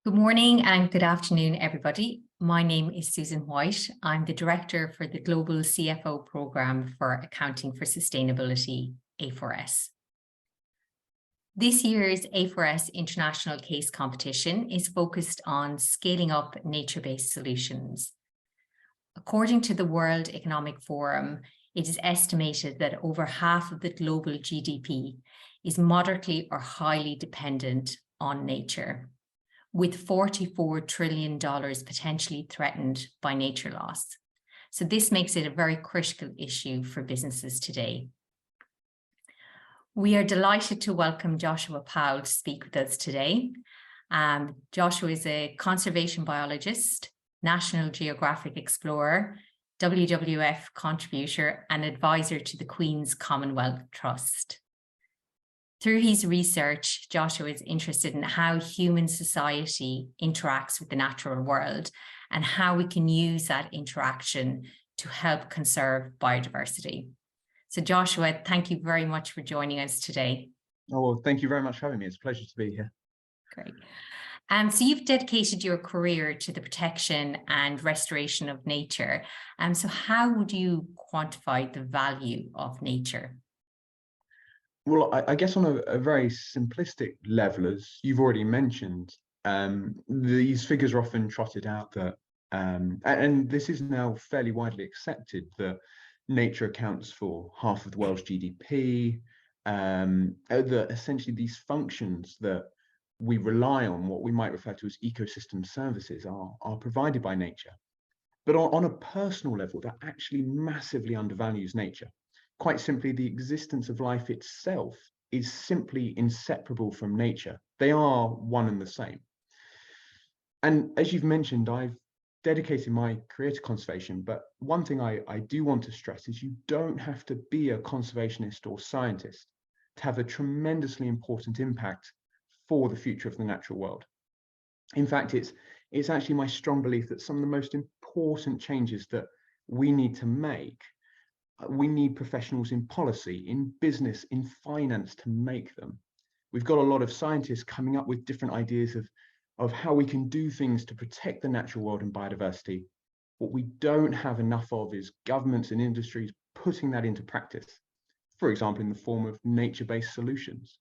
Good morning and good afternoon, everybody. My name is Susan White. I'm the Director for the Global CFO Programme for Accounting for Sustainability, A4S. This year's A4S International Case Competition is focused on scaling up nature-based solutions. According to the World Economic Forum, it is estimated that over half of the global GDP is moderately or highly dependent on nature, with $44 trillion potentially threatened by nature loss. So this makes it a very critical issue for businesses today. We are delighted to welcome Joshua Powell to speak with us today. Joshua is a conservation biologist, National Geographic explorer, WWF contributor, and advisor to the Queen's Commonwealth Trust. Through his research, Joshua is interested in how human society interacts with the natural world and how we can use that interaction to help conserve biodiversity. So Joshua, thank you very much for joining us today. Oh, well, thank you very much for having me. It's a pleasure to be here. Great. So you've dedicated your career to the protection and restoration of nature. So how would you quantify the value of nature? Well, I guess on a very simplistic level, as you've already mentioned, these figures are often trotted out that, and this is now fairly widely accepted, that nature accounts for half of the world's GDP, that essentially these functions that we rely on, what we might refer to as ecosystem services, are provided by nature. But on a personal level, that actually massively undervalues nature. Quite simply, the existence of life itself is simply inseparable from nature. They are one and the same. And as you've mentioned, I've dedicated my career to conservation, but one thing I do want to stress is you don't have to be a conservationist or scientist to have a tremendously important impact for the future of the natural world. In fact, it's actually my strong belief that some of the most important changes that we need to make, we need professionals in policy, in business, in finance to make them. We've got a lot of scientists coming up with different ideas of how we can do things to protect the natural world and biodiversity. What we don't have enough of is governments and industries putting that into practice, for example, in the form of nature-based solutions.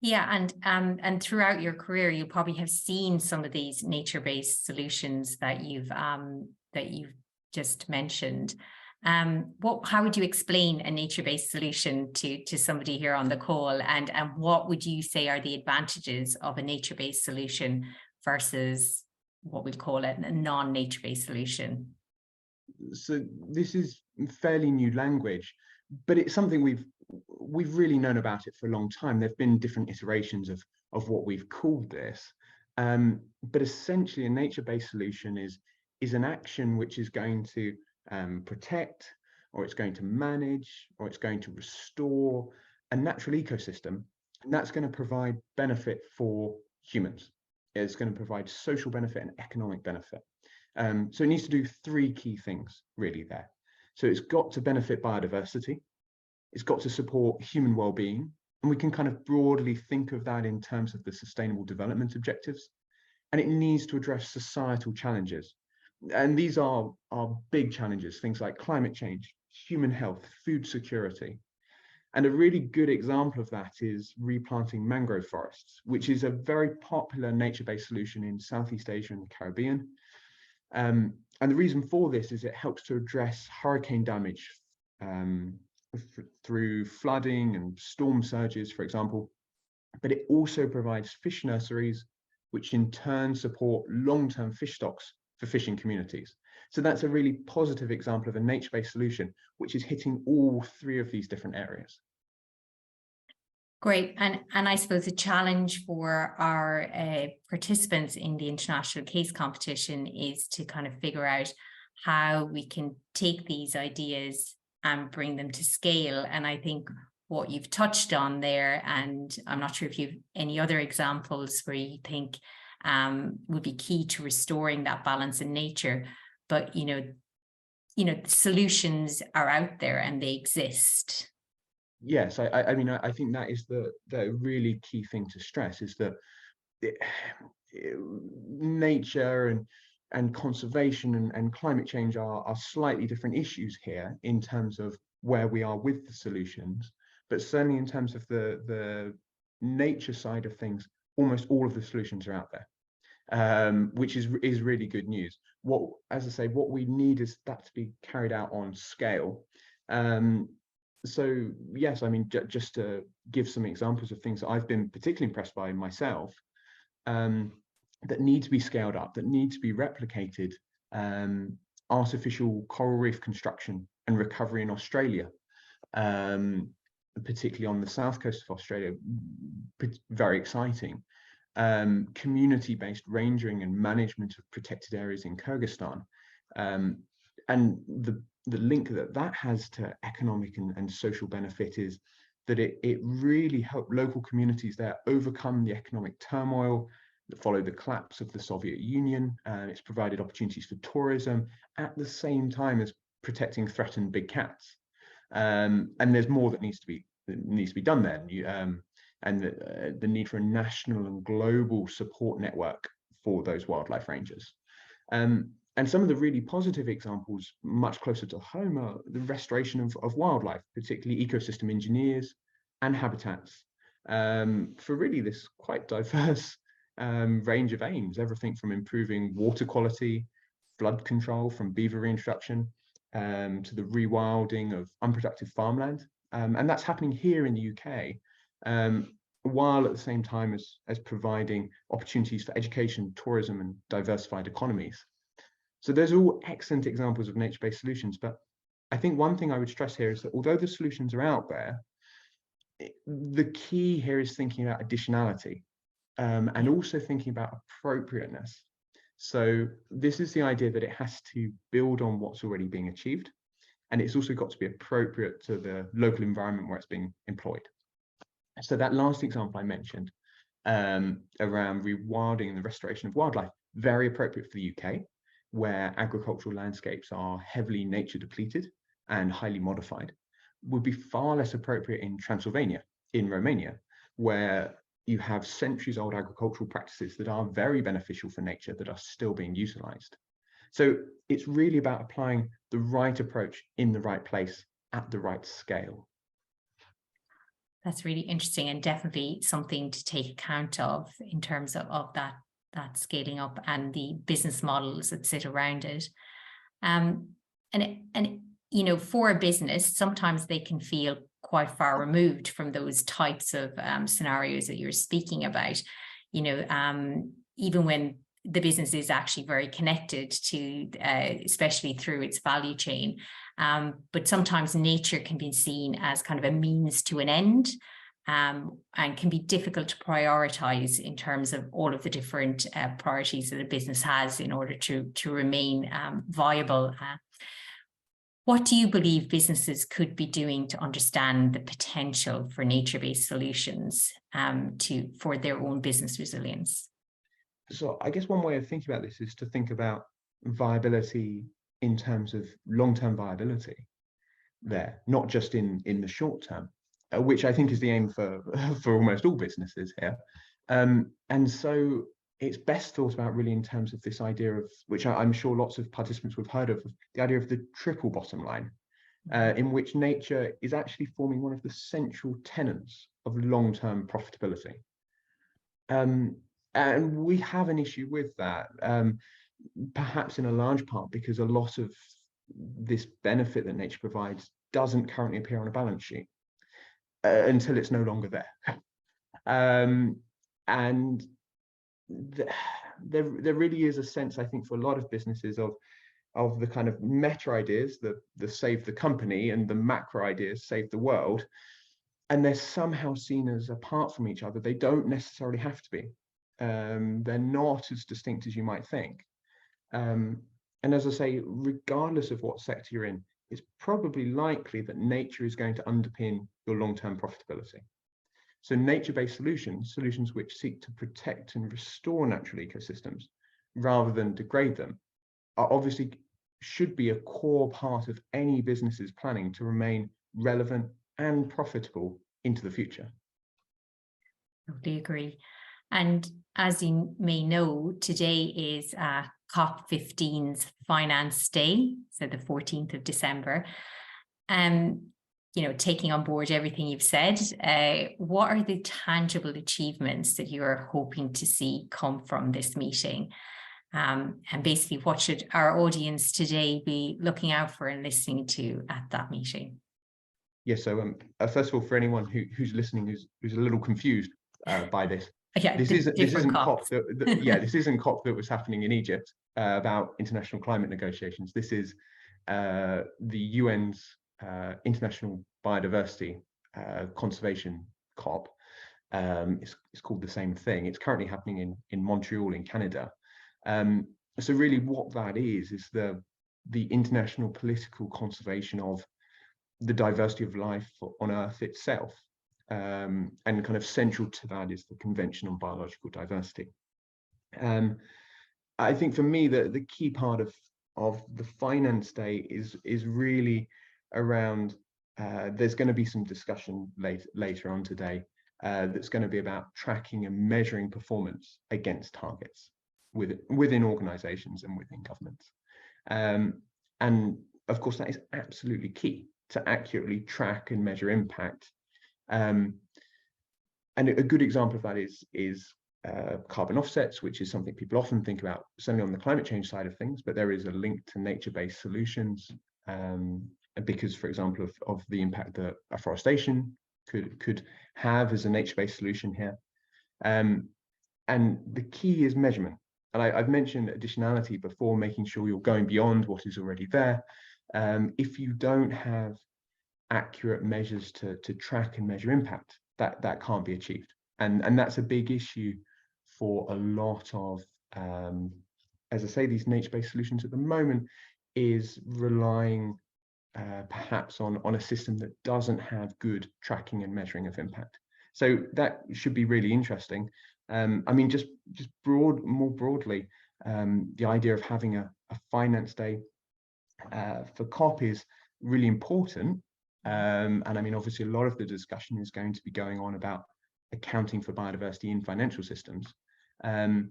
Yeah, and throughout your career, you probably have seen some of these nature-based solutions that you've just mentioned. How would you explain a nature-based solution to somebody here on the call, and what would you say are the advantages of a nature-based solution versus what we'd call it a non-nature-based solution? So this is fairly new language, but it's something we've really known about it for a long time. There've been different iterations of what we've called this, but essentially a nature-based solution is an action which is going to protect, or it's going to manage, or it's going to restore a natural ecosystem, and that's going to provide benefit for humans. It's going to provide social benefit and economic benefit. So it needs to do three key things really there. So it's got to benefit biodiversity, it's got to support human well-being, and we can kind of broadly think of that in terms of the Sustainable Development Objectives, and it needs to address societal challenges. And these are big challenges, things like climate change, human health, food security. And a really good example of that is replanting mangrove forests, which is a very popular nature-based solution in Southeast Asia and the Caribbean. And the reason for this is it helps to address hurricane damage through flooding and storm surges, for example. But it also provides fish nurseries, which in turn support long-term fish stocks for fishing communities. So that's a really positive example of a nature-based solution, which is hitting all three of these different areas. Great. And I suppose the challenge for our participants in the international case competition is to kind of figure out how we can take these ideas and bring them to scale. And I think what you've touched on there, and I'm not sure if you've any other examples where you think would be key to restoring that balance in nature, but the solutions are out there and they exist. Yes, I mean, I think that is the really key thing to stress, is that nature and conservation and climate change are slightly different issues here in terms of where we are with the solutions, but certainly in terms of the nature side of things, almost all of the solutions are out there, which is really good news. As I say, what we need is that to be carried out on scale. So yes, I mean, just to give some examples of things that I've been particularly impressed by myself, that need to be scaled up, that need to be replicated. Artificial coral reef construction and recovery in Australia, particularly on the south coast of Australia, very exciting. Community-based rangering and management of protected areas in Kyrgyzstan, and the link that has to economic and social benefit is that it really helped local communities there overcome the economic turmoil that followed the collapse of the Soviet Union. It's provided opportunities for tourism at the same time as protecting threatened big cats. And there's more that needs to be done there. And the need for a national and global support network for those wildlife rangers. And some of the really positive examples, much closer to home, are the restoration of wildlife, particularly ecosystem engineers and habitats, for really this quite diverse range of aims, everything from improving water quality, flood control from beaver reintroduction, to the rewilding of unproductive farmland. And that's happening here in the UK, while at the same time as providing opportunities for education, tourism, and diversified economies. So those are all excellent examples of nature-based solutions. But I think one thing I would stress here is that although the solutions are out there, the key here is thinking about additionality, and also thinking about appropriateness. So this is the idea that it has to build on what's already being achieved, and it's also got to be appropriate to the local environment where it's being employed. So that last example I mentioned, around rewilding and the restoration of wildlife, very appropriate for the UK, where agricultural landscapes are heavily nature depleted and highly modified, would be far less appropriate in Transylvania, in Romania, where you have centuries-old agricultural practices that are very beneficial for nature that are still being utilized. So it's really about applying the right approach in the right place at the right scale. That's really interesting, and definitely something to take account of in terms of that scaling up and the business models that sit around it. And you know, for a business, sometimes they can feel quite far removed from those types of scenarios that you're speaking about, you know, even when the business is actually very connected to, especially through its value chain. But sometimes nature can be seen as kind of a means to an end, and can be difficult to prioritize in terms of all of the different priorities that a business has in order to remain viable. What do you believe businesses could be doing to understand the potential for nature-based solutions for their own business resilience? So I guess one way of thinking about this is to think about viability in terms of long-term viability there, not just in the short term, which I think is the aim for almost all businesses here. And so it's best thought about really in terms of this idea of, which I'm sure lots of participants would have heard of, the idea of the triple bottom line, in which nature is actually forming one of the central tenets of long-term profitability. And we have an issue with that, perhaps in a large part because a lot of this benefit that nature provides doesn't currently appear on a balance sheet until it's no longer there. And there really is a sense, I think, for a lot of businesses of the kind of meta ideas, the save the company, and the macro ideas, save the world, and they're somehow seen as apart from each other. They don't necessarily have to be. They're not as distinct as you might think. And as I say, regardless of what sector you're in, it's probably likely that nature is going to underpin your long-term profitability. So nature-based solutions which seek to protect and restore natural ecosystems rather than degrade them, are obviously should be a core part of any business's planning to remain relevant and profitable into the future. Totally agree. And as you may know, today is COP15's Finance Day, so the 14th of December. You know, taking on board everything you've said, what are the tangible achievements that you're hoping to see come from this meeting? And basically, what should our audience today be looking out for and listening to at that meeting? Yeah, so first of all, for anyone who's listening who's a little confused by this, Yeah, this isn't COP. this isn't COP that was happening in Egypt about international climate negotiations. This is the UN's International Biodiversity Conservation COP. It's called the same thing. It's currently happening in Montreal in Canada. So really what that is the international political conservation of the diversity of life on Earth itself. And kind of central to that is the Convention on Biological Diversity. I think for me, the key part of the Finance Day is really around, there's going to be some discussion later on today that's going to be about tracking and measuring performance against targets within organizations and within governments. And of course, that is absolutely key to accurately track and measure impact. And a good example of that is carbon offsets, which is something people often think about, certainly on the climate change side of things, but there is a link to nature-based solutions because, for example, of the impact that afforestation could have as a nature-based solution here. And the key is measurement. And I've mentioned additionality before, making sure you're going beyond what is already there. If you don't have accurate measures to track and measure impact, that can't be achieved. And that's a big issue for a lot of, as I say, these nature-based solutions at the moment is relying perhaps on a system that doesn't have good tracking and measuring of impact. So that should be really interesting. I mean, just more broadly, the idea of having a Finance Day for COP is really important. And I mean, obviously, a lot of the discussion is going to be going on about accounting for biodiversity in financial systems. And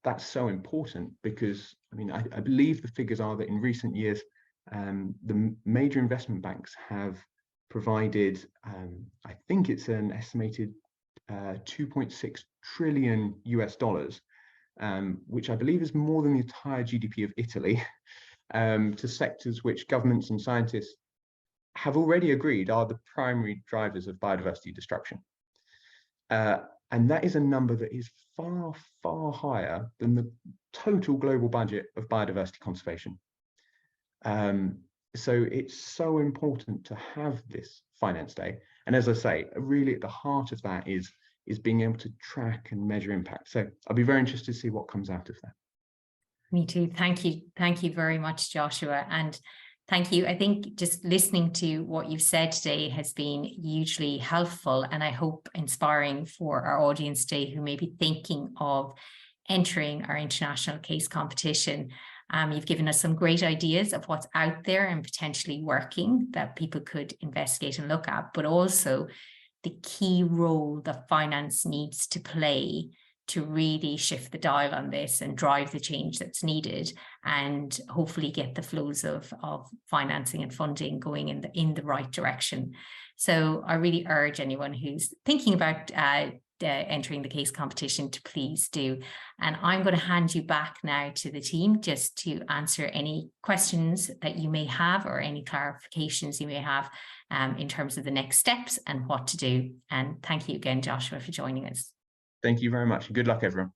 that's so important because, I mean, I believe the figures are that in recent years, the major investment banks have provided, I think it's an estimated $2.6 trillion US, which I believe is more than the entire GDP of Italy, to sectors which governments and scientists have already agreed are the primary drivers of biodiversity destruction. And that is a number that is far, far higher than the total global budget of biodiversity conservation. So it's so important to have this Finance Day. And as I say, really at the heart of that is being able to track and measure impact. So I'll be very interested to see what comes out of that. Me too. Thank you. Thank you very much, Joshua. And thank you. I think just listening to what you've said today has been hugely helpful and I hope inspiring for our audience today who may be thinking of entering our international case competition. You've given us some great ideas of what's out there and potentially working that people could investigate and look at, but also the key role that finance needs to play to really shift the dial on this and drive the change that's needed and hopefully get the flows of financing and funding going in the right direction. So I really urge anyone who's thinking about entering the case competition to please do. And I'm going to hand you back now to the team just to answer any questions that you may have or any clarifications you may have in terms of the next steps and what to do. And thank you again, Joshua, for joining us. Thank you very much. Good luck, everyone.